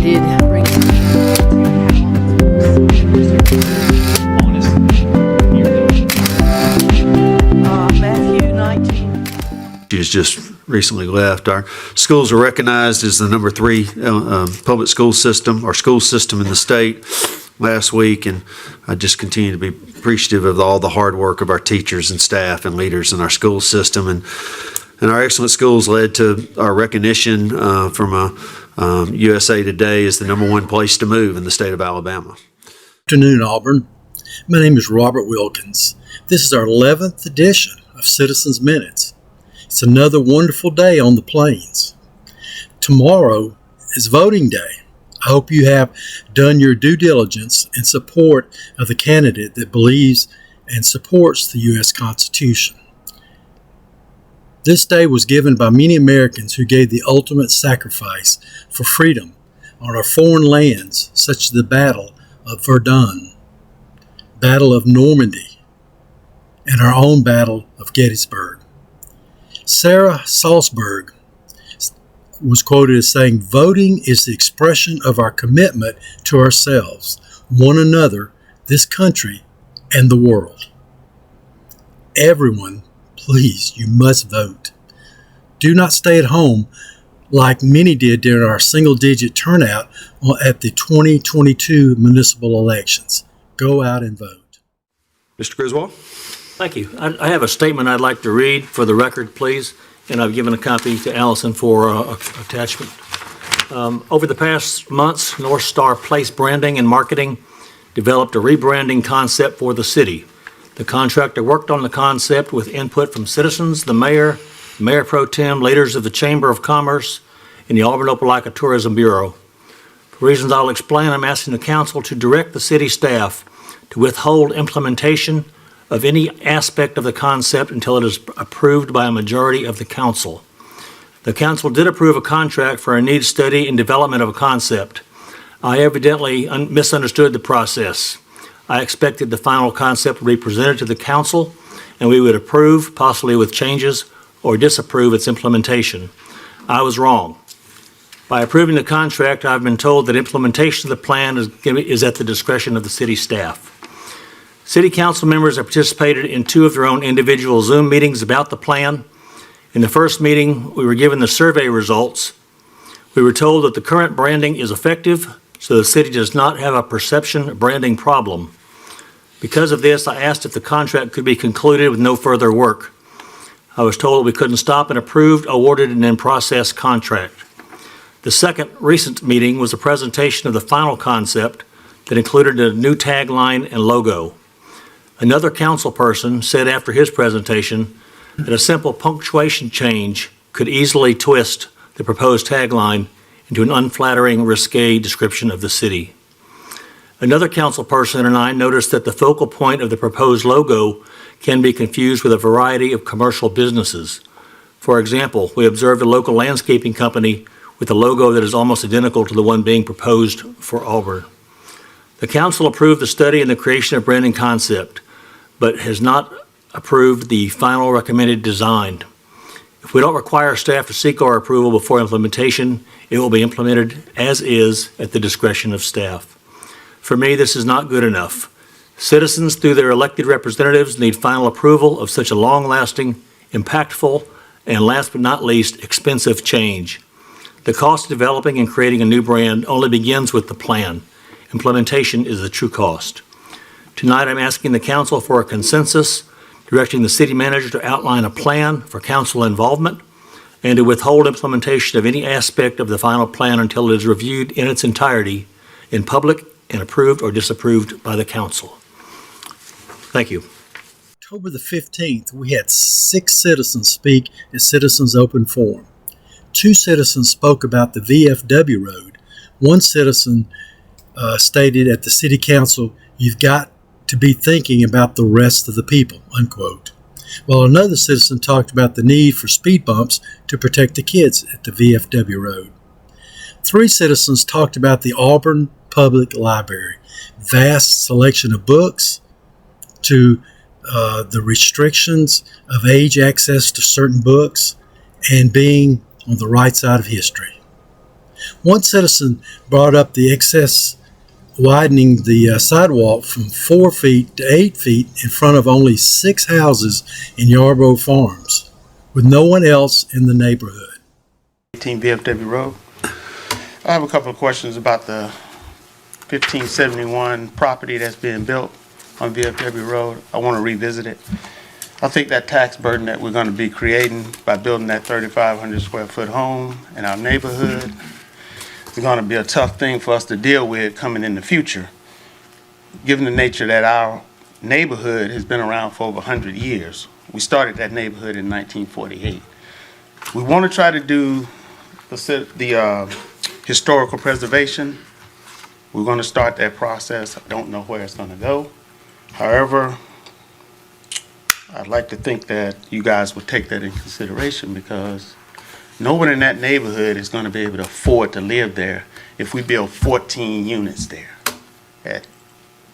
did bring Matthew 19. She has just recently left. Our schools are recognized as the number 3 public school system or school system in the state last week, and I just continue to be appreciative of all the hard work of our teachers and staff and leaders in our school system. And our excellent schools led to our recognition from USA Today as the number 1 place to move in the state of Alabama. Good afternoon, Auburn. My name is Robert Wilkins. This is our 11th edition of Citizens Minutes. It's another wonderful day on the plains. Tomorrow is voting day. I hope you have done your due diligence in support of the candidate that believes and supports the U.S. Constitution. This day was given by many Americans who gave the ultimate sacrifice for freedom on our foreign lands, such as the Battle of Verdun, Battle of Normandy, and our own Battle of Gettysburg. Sarah Salzberg was quoted as saying, "Voting is the expression of our commitment to ourselves, one another, this country, and the world." Everyone, please, you must vote. Do not stay at home like many did during our single-digit turnout at the 2022 municipal elections. Go out and vote. Mr. Griswold? Thank you. I have a statement I'd like to read for the record, please, and I've given a copy to Allison for attachment. Over the past months, North Star Place Branding and Marketing developed a rebranding concept for the city. The contractor worked on the concept with input from citizens, the mayor, Mayor Pro Tem, leaders of the Chamber of Commerce, and the Auburn Opelika Tourism Bureau. For reasons I'll explain, I'm asking the council to direct the city staff to withhold implementation of any aspect of the concept until it is approved by a majority of the council. The council did approve a contract for a needs study and development of a concept. I evidently misunderstood the process. I expected the final concept would be presented to the council and we would approve, possibly with changes, or disapprove its implementation. I was wrong. By approving the contract, I've been told that implementation of the plan is at the discretion of the city staff. City council members have participated in 2 of their own individual Zoom meetings about the plan. In the first meeting, we were given the survey results. We were told that the current branding is effective, so the city does not have a perception branding problem. Because of this, I asked if the contract could be concluded with no further work. I was told we couldn't stop an approved, awarded, and in-process contract. The second recent meeting was a presentation of the final concept that included a new tagline and logo. Another council person said after his presentation that a simple punctuation change could easily twist the proposed tagline into an unflattering, risque description of the city. Another council person and I noticed that the focal point of the proposed logo can be confused with a variety of commercial businesses. For example, we observed a local landscaping company with a logo that is almost identical to the one being proposed for Auburn. The council approved the study and the creation of branding concept, but has not approved the final recommended design. If we don't require staff to seek our approval before implementation, it will be implemented as is at the discretion of staff. For me, this is not good enough. Citizens, through their elected representatives, need final approval of such a long-lasting, impactful, and last but not least, expensive change. The cost of developing and creating a new brand only begins with the plan. Implementation is the true cost. Tonight, I'm asking the council for a consensus, directing the city manager to outline a plan for council involvement and to withhold implementation of any aspect of the final plan until it is reviewed in its entirety in public and approved or disapproved by the council. Thank you. October the 15th, we had 6 citizens speak at Citizens Open Forum. 2 citizens spoke about the VFW road. One citizen stated at the city council, "You've got to be thinking about the rest of the people," unquote. While another citizen talked about the need for speed bumps to protect the kids at the VFW road. 3 citizens talked about the Auburn Public Library, vast selection of books, to the restrictions of age access to certain books, and being on the right side of history. One citizen brought up the excess widening the sidewalk from 4 feet to 8 feet in front of only 6 houses in Yarbrough Farms, with no one else in the neighborhood. 18 VFW Road. I have a couple of questions about the 1571 property that's being built on VFW Road. I want to revisit it. I think that tax burden that we're going to be creating by building that 3,500 square foot home in our neighborhood is going to be a tough thing for us to deal with coming in the future, given the nature that our neighborhood has been around for over 100 years. We started that neighborhood in 1948. We want to try to do the historical preservation. We're going to start that process. I don't know where it's going to go. However, I'd like to think that you guys would take that in consideration, because no one in that neighborhood is going to be able to afford to live there if we build 14 units there at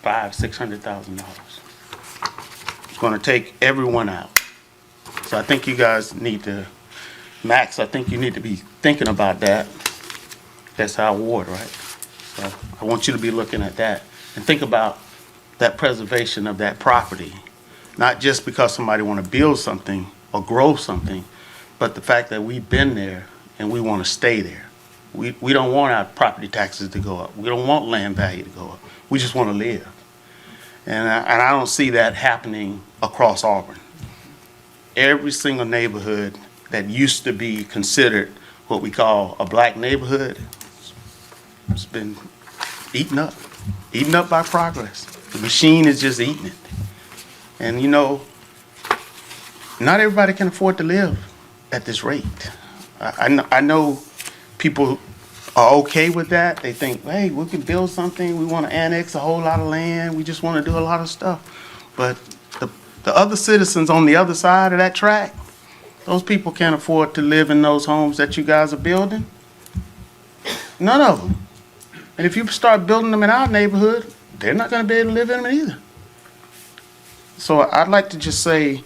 $500,000-$600,000. It's going to take everyone out. So I think you guys need to, Max, I think you need to be thinking about that. That's our ward, right? So I want you to be looking at that and think about that preservation of that property. Not just because somebody want to build something or grow something, but the fact that we've been there and we want to stay there. We don't want our property taxes to go up. We don't want land value to go up. We just want to live. And I don't see that happening across Auburn. Every single neighborhood that used to be considered what we call a black neighborhood, it's been eaten up by progress. The machine is just eating it. And you know, not everybody can afford to live at this rate. I know people are okay with that. They think, hey, we can build something. We want to annex a whole lot of land. We just want to do a lot of stuff. But the other citizens on the other side of that track, those people can't afford to live in those homes that you guys are building. None of them. And if you start building them in our neighborhood, they're not going to be able to live in them either. So I'd like to just say,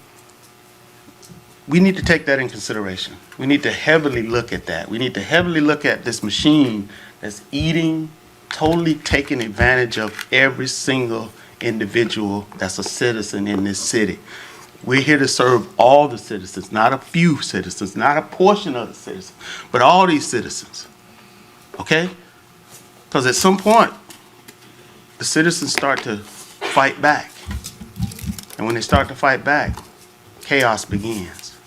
we need to take that in consideration. We need to heavily look at that. We need to heavily look at this machine that's eating, totally taking advantage of every single individual that's a citizen in this city. We're here to serve all the citizens, not a few citizens, not a portion of the citizens, but all these citizens. Okay? Because at some point, the citizens start to fight back. And when they start to fight back, chaos begins.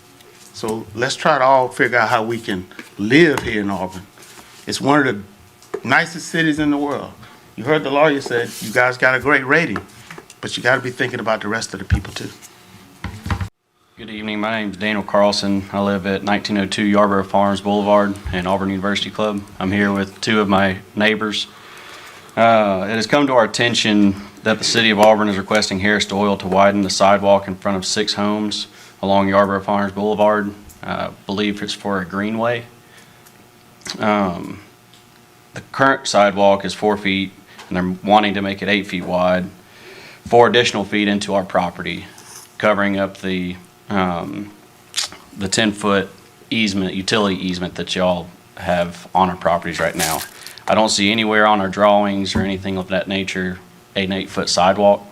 So let's try to all figure out how we can live here in Auburn. It's one of the nicest cities in the world. You heard the lawyer said, you guys got a great rating, but you got to be thinking about the rest of the people too. Good evening. My name is Daniel Carlson. I live at 1902 Yarbrough Farms Boulevard in Auburn University Club. I'm here with two of my neighbors. It has come to our attention that the City of Auburn is requesting Harris Oil to widen the sidewalk in front of 6 homes along Yarbrough Farms Boulevard. I believe it's for a greenway. The current sidewalk is 4 feet, and they're wanting to make it 8 feet wide, 4 additional feet into our property, covering up the 10-foot easement, utility easement that y'all have on our properties right now. I don't see anywhere on our drawings or anything of that nature an 8-foot sidewalk.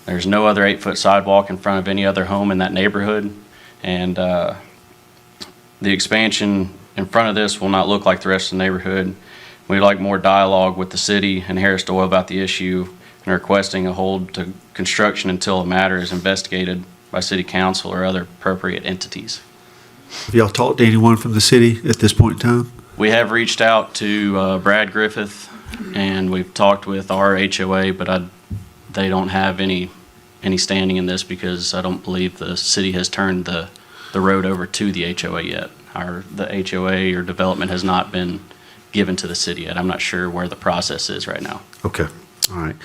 There's no other 8-foot sidewalk in front of any other home in that neighborhood, and the expansion in front of this will not look like the rest of the neighborhood. We'd like more dialogue with the city and Harris Oil about the issue, and requesting a hold to construction until the matter is investigated by city council or other appropriate entities. Have y'all talked to anyone from the city at this point in time? We have reached out to Brad Griffith, and we've talked with our HOA, but they don't have any standing in this because I don't believe the city has turned the road over to the HOA yet. The HOA or development has not been given to the city yet. I'm not sure where the process is right now. Okay, all right.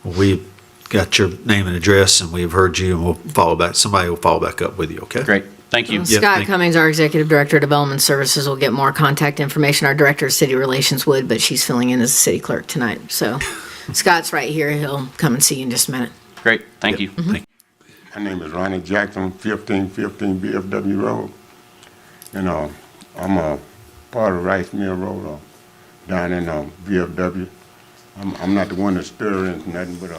Well, we got your name and address, and we've heard you, and we'll follow back. Somebody will follow back up with you, okay? Great, thank you. Yeah, Scott thank- Cummings, our Executive Director of Development Services, will get more contact information. Our Director of City Relations would, but she's filling in as the city clerk tonight. So Scott's right here. He'll come and see you in just a minute. Great, thank you. Thank you. My name is Ronnie Jackson, 1515 BFW Road. And I'm a part of Rice Mill Road. down in VFW. I'm not the one that's stirring nothing, but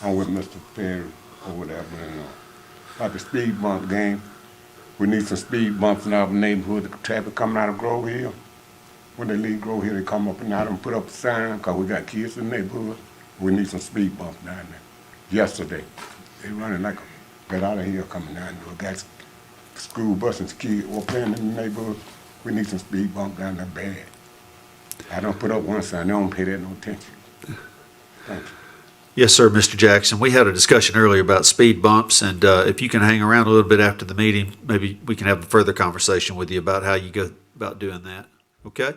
I'm with Mr. Perry or whatever. And about the speed bump game, we need some speed bumps in our neighborhood. The traffic coming out of Grove Hill. When they leave Grove Hill, they come up and out and put up a sign because we got kids in the neighborhood. We need some speed bumps down there. Yesterday, they running like a get out of here coming down there. Got school buses, kids all playing in the neighborhood. We need some speed bump down there bad. I don't put up one sign. They don't pay that no attention. Thank you. Yes, sir, Mr. Jackson. We had a discussion earlier about speed bumps, and if you can hang around a little bit after the meeting, maybe we can have a further conversation with you about how you go about doing that. Okay?